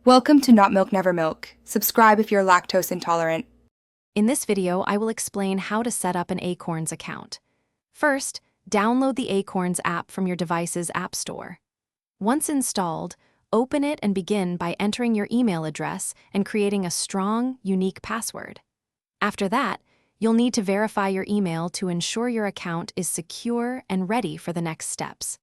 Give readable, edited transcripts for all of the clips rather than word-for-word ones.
Welcome to Not Milk Never Milk. Subscribe if you're lactose intolerant. In this video, I will explain how to set up an Acorns account. First, download the Acorns app from your device's app store. Once installed, open it and begin by entering your email address and creating a strong, unique password. After that, you'll need to verify your email to ensure your account is secure and ready for the next steps.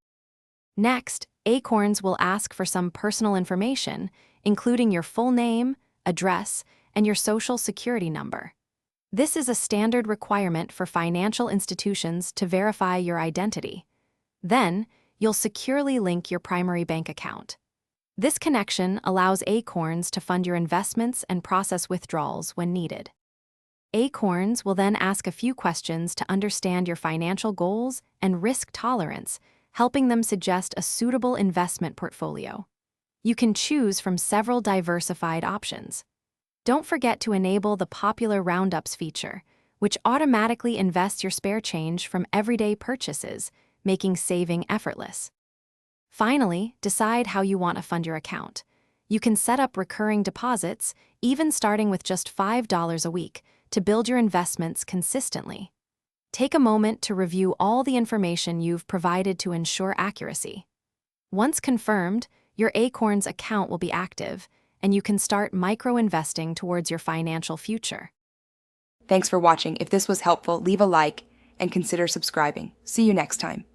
Next, Acorns will ask for some personal information, including your full name, address, and your social security number. This is a standard requirement for financial institutions to verify your identity. Then, you'll securely link your primary bank account. This connection allows Acorns to fund your investments and process withdrawals when needed. Acorns will then ask a few questions to understand your financial goals and risk tolerance, helping them suggest a suitable investment portfolio. You can choose from several diversified options. Don't forget to enable the popular Roundups feature, which automatically invests your spare change from everyday purchases, making saving effortless. Finally, decide how you want to fund your account. You can set up recurring deposits, even starting with just $5 a week, to build your investments consistently. Take a moment to review all the information you've provided to ensure accuracy. Once confirmed, your Acorns account will be active, and you can start micro-investing towards your financial future. Thanks for watching. If this was helpful, leave a like and consider subscribing. See you next time.